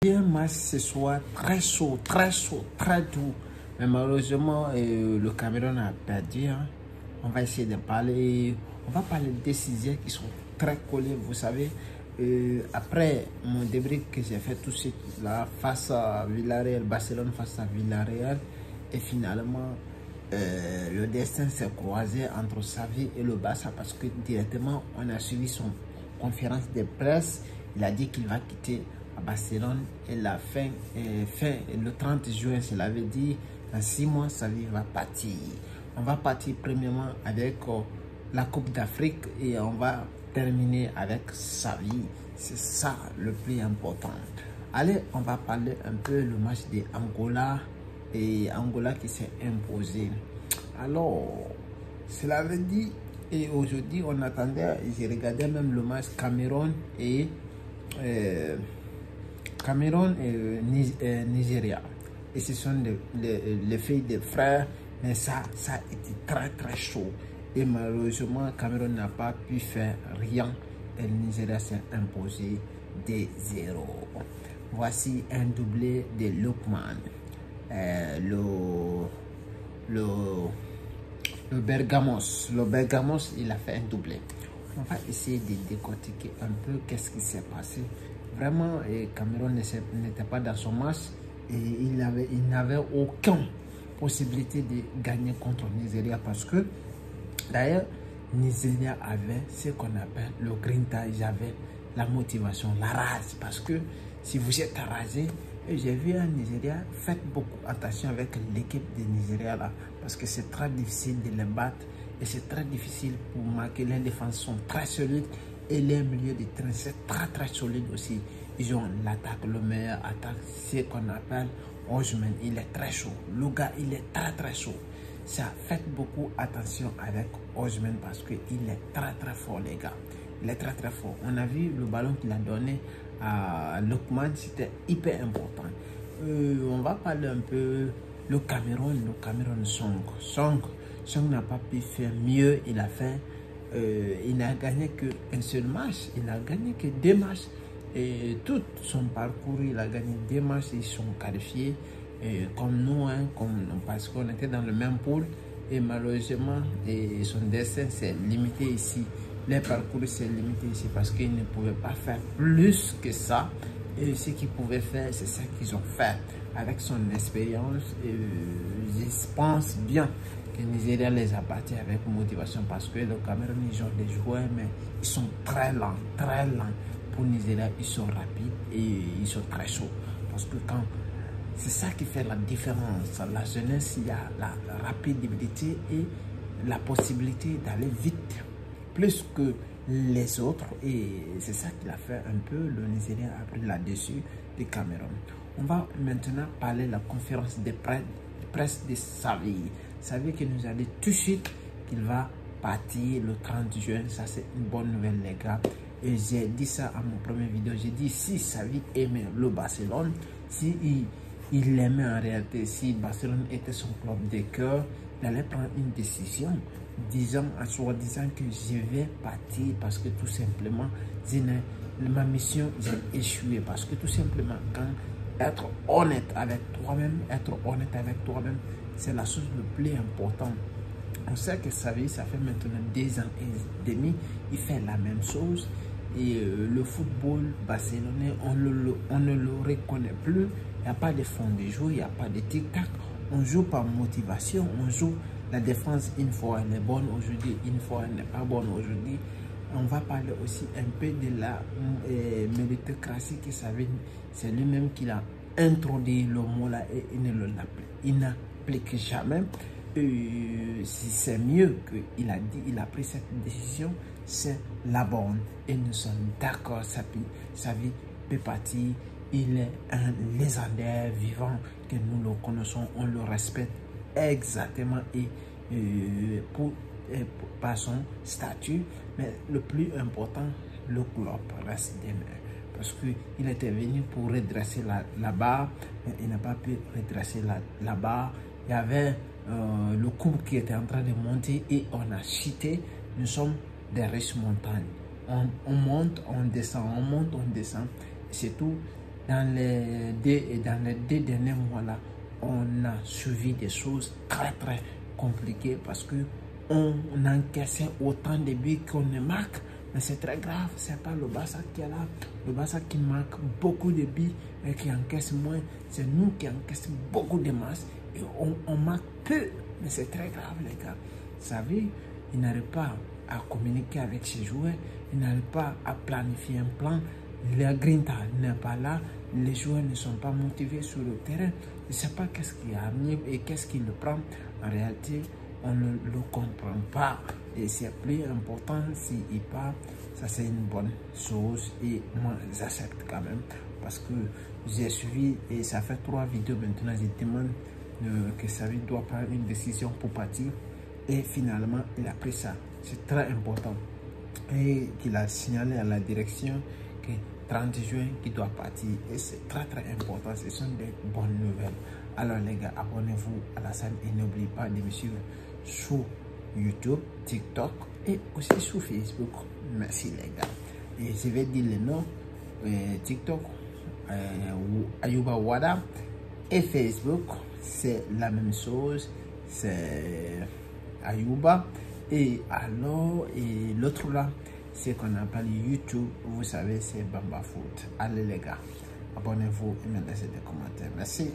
Un match ce soir très chaud, très doux. Mais malheureusement, le Cameroun a perdu. Hein. On va essayer de parler. On va parler des décisions qui sont très collées. Vous savez, après mon débrief que j'ai fait tout de suite là, face à Villarreal, Barcelone face à Villarreal, et finalement, le destin s'est croisé entre Xavi et le Barça parce que directement, on a suivi son conférence de presse. Il a dit qu'il va quitter à Barcelone et la fin le 30 juin, cela veut dire dans 6 mois, Xavi va partir. On va partir premièrement avec la Coupe d'Afrique et on va terminer avec Xavi. C'est ça le plus important. Allez, on va parler un peu le match de Angola et Angola qui s'est imposé. Alors, cela veut dire, et aujourd'hui on attendait, j'ai regardé même le match Cameroun et Nigeria. Et ce sont les filles des frères, mais ça a été très chaud. Et malheureusement, Cameroun n'a pas pu faire rien. Et le Nigeria s'est imposé des 0. Voici un doublé de Lookman. Le Bergamos, il a fait un doublé. On va essayer de décortiquer un peu qu'est-ce qui s'est passé. Vraiment, Cameroun n'était pas dans son match et il n'avait aucune possibilité de gagner contre Nigeria parce que d'ailleurs, Nigeria avait ce qu'on appelle le grinta, ils avaient la motivation, la rage parce que si vous êtes rasé, j'ai vu un Nigeria, faites beaucoup attention avec l'équipe de Nigeria là parce que c'est très difficile de les battre et c'est très difficile pour marquer. Les défenses sont très solides et les milieux de terrain c'est très solide aussi. Ils ont l'attaque, le meilleur attaque, c'est qu'on appelle Osimhen. Il est très chaud. Le gars, il est très chaud. Ça, faites beaucoup attention avec Osimhen parce qu'il est très fort, les gars. Il est très fort. On a vu le ballon qu'il a donné à Lookman, c'était hyper important. On va parler un peu le Cameroun Song n'a pas pu faire mieux. Il a fait il n'a gagné qu'un seul match, il n'a gagné que 2 matchs et tout son parcours, il a gagné 2 matchs, ils sont qualifiés comme nous, hein, parce qu'on était dans le même pool et malheureusement son destin s'est limité ici, les parcours s'est limité ici parce qu'ils ne pouvaient pas faire plus que ça et ce qu'ils pouvaient faire, c'est ça qu'ils ont fait avec son expérience et je pense bien que Nigeria les a battus avec motivation parce que le Cameroun, ils ont des joueurs, mais ils sont très lents. Pour Nigeria, ils sont rapides et ils sont très chauds. Parce que quand c'est ça qui fait la différence. La jeunesse, il y a la rapidité et la possibilité d'aller vite, plus que les autres. Et c'est ça qui a fait un peu, le Nigeria a pris là-dessus du Cameroun. On va maintenant parler de la conférence de presse de Xavi. Xavi qui nous a dit tout de suite qu'il va partir le 30 juin. Ça, c'est une bonne nouvelle, les gars. Et j'ai dit ça à mon première vidéo. J'ai dit si Xavi aimait le Barcelone, si il aimait en réalité, si Barcelone était son club de cœur, il allait prendre une décision disant que je vais partir parce que tout simplement, ma mission, j'ai échoué. Parce que tout simplement, être honnête avec toi-même, c'est la chose le plus importante. On sait que Xavi, ça fait maintenant 2 ans et demi, il fait la même chose. Et le football barcelonais, on ne le reconnaît plus. Il n'y a pas de fond de jeu, il n'y a pas de tic-tac. On joue par motivation, on joue la défense une fois elle est bonne aujourd'hui, une fois elle n'est pas bonne aujourd'hui. On va parler aussi un peu de la méritocratie que Xavi, c'est lui-même qui a introduit le mot là et il n'applique jamais. Si c'est mieux qu'il a dit, il a pris cette décision, c'est la bonne. Et nous sommes d'accord, Xavi peut partir. Il est un légendaire vivant que nous le connaissons, on le respecte exactement et par son statut. Mais le plus important, le club reste demain. Parce qu'il était venu pour redresser la barre, mais il n'a pas pu redresser la barre. Il y avait le cours qui était en train de monter et on a chuté. Nous sommes des riches montagnes. On monte, on descend, on monte, on descend. C'est tout. dans les deux derniers mois-là, on a suivi des choses très compliquées parce que on encaissait autant de buts qu'on ne marque. Mais c'est très grave, c'est pas le Barça qui est là. Le Barça qui marque beaucoup de buts et qui encaisse moins. C'est nous qui encaissons beaucoup de matchs et on marque peu. Mais c'est très grave, les gars. Vous savez, il n'arrive pas à communiquer avec ses joueurs, il n'arrive pas à planifier un plan. La grinta n'est pas là, les joueurs ne sont pas motivés sur le terrain. Je ne sais pas qu'est-ce qui arrive et qu'est-ce qui le prend. En réalité, on ne le comprend pas. Et c'est plus important s'il part. Ça, c'est une bonne chose. Et moi, j'accepte quand même. Parce que j'ai suivi et ça fait 3 vidéos maintenant. Je demande que Xavi doit prendre une décision pour partir. Et finalement, il a pris ça. C'est très important. Et qu'il a signalé à la direction que 30 juin, qu'il doit partir. Et c'est très important. Ce sont des bonnes nouvelles. Alors les gars, abonnez-vous à la chaîne et n'oubliez pas de me suivre sur YouTube, TikTok et aussi sur Facebook. Merci les gars. Et je vais dire le nom. TikTok, Ayuba Wada. Et Facebook, c'est la même chose. C'est Ayuba. Et alors, et l'autre là, c'est qu'on appelle YouTube. Vous savez, c'est Bamba Foot. Allez les gars, abonnez-vous et me laissez des commentaires. Merci.